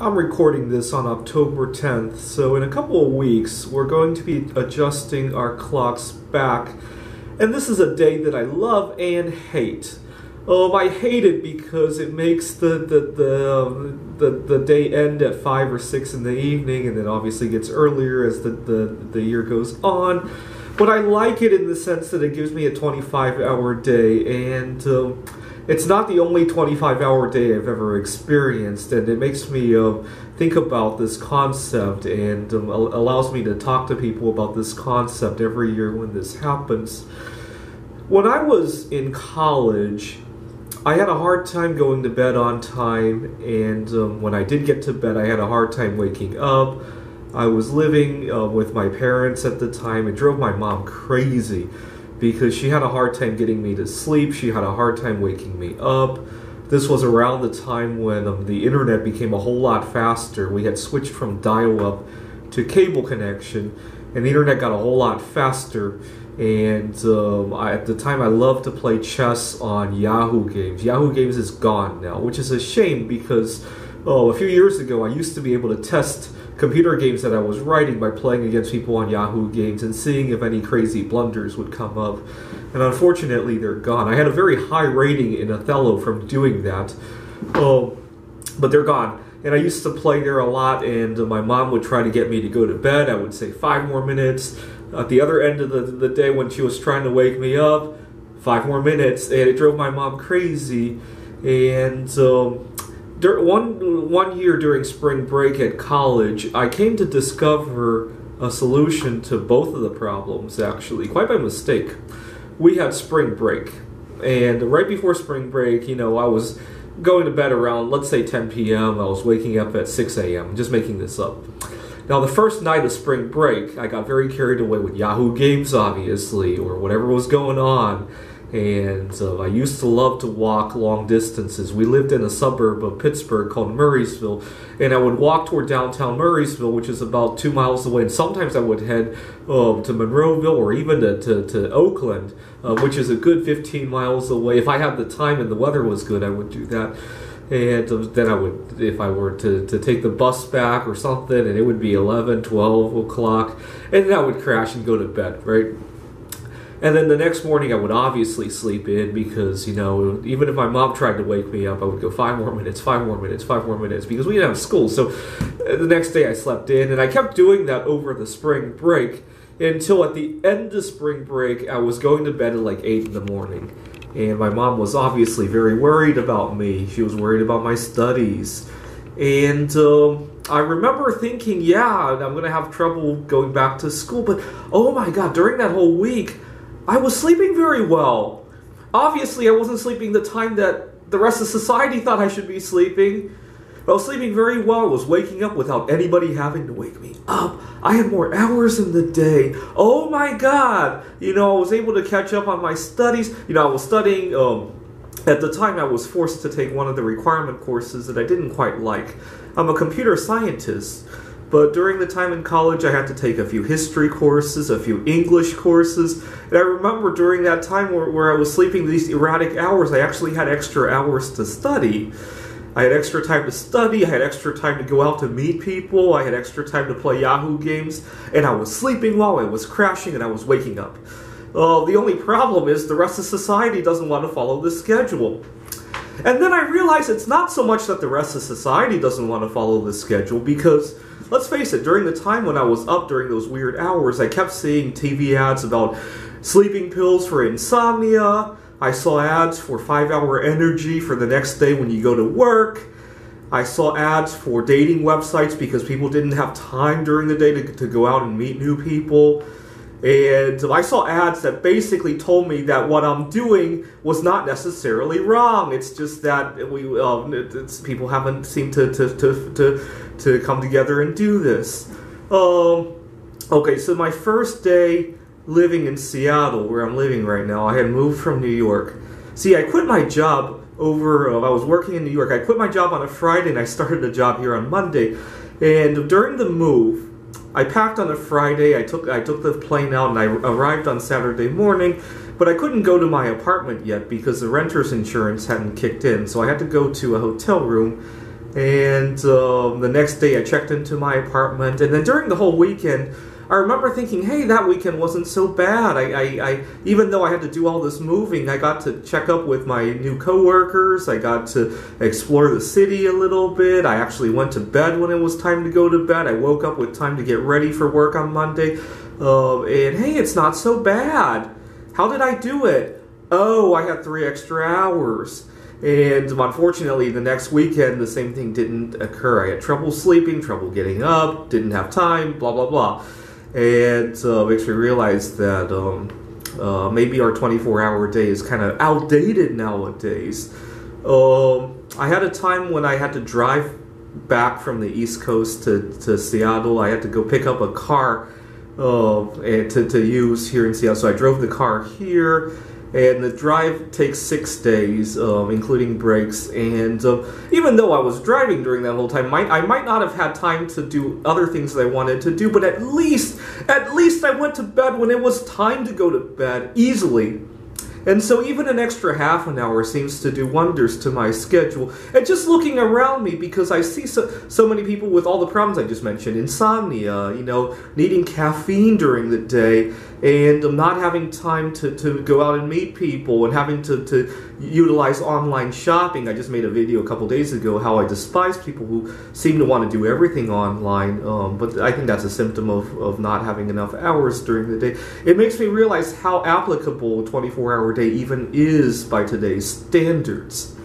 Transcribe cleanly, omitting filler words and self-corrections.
I'm recording this on October 10th, so in a couple of weeks we're going to be adjusting our clocks back, and this is a day that I love and hate. I hate it because it makes the day end at 5 or 6 in the evening, and then obviously gets earlier as the year goes on. But I like it in the sense that it gives me a 25-hour day, and it's not the only 25-hour day I've ever experienced, and it makes me think about this concept and allows me to talk to people about this concept every year when this happens. When I was in college, I had a hard time going to bed on time, and when I did get to bed, I had a hard time waking up. I was living with my parents at the time. It drove my mom crazy because she had a hard time getting me to sleep. She had a hard time waking me up. This was around the time when the internet became a whole lot faster. We had switched from dial-up to cable connection, and the internet got a whole lot faster. And at the time, I loved to play chess on Yahoo Games. Yahoo Games is gone now, which is a shame because a few years ago, I used to be able to test computer games that I was writing by playing against people on Yahoo Games and seeing if any crazy blunders would come up. And unfortunately, they're gone. I had a very high rating in Othello from doing that, but they're gone. And I used to play there a lot, and my mom would try to get me to go to bed. I would say 5 more minutes. At the other end of the day when she was trying to wake me up, 5 more minutes, and it drove my mom crazy. And one year during spring break at college, I came to discover a solution to both of the problems, actually, quite by mistake. We had spring break, and right before spring break, I was going to bed around, let's say 10 p.m. I was waking up at 6 a.m., just making this up. Now, the first night of spring break, I got very carried away with Yahoo Games, obviously, or whatever was going on. And I used to love to walk long distances. We lived in a suburb of Pittsburgh called Murraysville, and I would walk toward downtown Murraysville, which is about 2 miles away. And sometimes I would head to Monroeville or even to Oakland, which is a good 15 miles away. If I had the time and the weather was good, I would do that. And then I would, if I were to take the bus back or something, and it would be 11, 12 o'clock, and then I would crash and go to bed, right? And then the next morning I would obviously sleep in because, even if my mom tried to wake me up, I would go 5 more minutes, 5 more minutes, 5 more minutes, because we didn't have school. So the next day I slept in, and I kept doing that over the spring break until at the end of spring break I was going to bed at like 8 in the morning. And my mom was obviously very worried about me. She was worried about my studies. And I remember thinking, yeah, I'm going to have trouble going back to school. But, oh my God, during that whole week, I was sleeping very well. Obviously, I wasn't sleeping the time that the rest of society thought I should be sleeping. I was sleeping very well. I was waking up without anybody having to wake me up. I had more hours in the day. Oh my God! I was able to catch up on my studies. I was studying, at the time I was forced to take one of the requirement courses that I didn't quite like. I'm a computer scientist, but during the time in college I had to take a few history courses, a few English courses, and I remember during that time where I was sleeping these erratic hours, I actually had extra hours to study. I had extra time to study, I had extra time to go out to meet people, I had extra time to play Yahoo Games, and I was sleeping while I was crashing and I was waking up. The only problem is the rest of society doesn't want to follow this schedule. And then I realized it's not so much that the rest of society doesn't want to follow this schedule, because, let's face it, during the time when I was up during those weird hours, I kept seeing TV ads about sleeping pills for insomnia. I saw ads for 5-hour energy for the next day when you go to work. I saw ads for dating websites because people didn't have time during the day to go out and meet new people. And I saw ads that basically told me that what I'm doing was not necessarily wrong. It's just that people haven't seemed to come together and do this. Okay, so my first day living in Seattle, where I'm living right now, I had moved from New York. See, I quit my job I was working in New York. I quit my job on a Friday and I started a job here on Monday. And during the move, I packed on a Friday, I took the plane out, and I arrived on Saturday morning, but I couldn't go to my apartment yet because the renter's insurance hadn't kicked in, so I had to go to a hotel room And the next day I checked into my apartment, and then during the whole weekend, I remember thinking, hey, that weekend wasn't so bad. I even though I had to do all this moving, I got to check up with my new coworkers. I got to explore the city a little bit. I actually went to bed when it was time to go to bed. I woke up with time to get ready for work on Monday. And hey, it's not so bad. How did I do it? Oh, I had 3 extra hours. And unfortunately, the next weekend, the same thing didn't occur. I had trouble sleeping, trouble getting up, didn't have time, blah, blah, blah. And makes me realize that maybe our 24-hour day is kind of outdated nowadays. I had a time when I had to drive back from the East Coast to Seattle. I had to go pick up a car and to use here in Seattle. So I drove the car here. And the drive takes 6 days, including breaks. And even though I was driving during that whole time, I might not have had time to do other things that I wanted to do. But at least I went to bed when it was time to go to bed easily. And so even an extra half an hour seems to do wonders to my schedule. And just looking around me, because I see so many people with all the problems I just mentioned, insomnia, needing caffeine during the day, and not having time to go out and meet people, and having to utilize online shopping. I just made a video a couple days ago how I despise people who seem to want to do everything online, but I think that's a symptom of not having enough hours during the day. It makes me realize how applicable a 24-hour day even is by today's standards.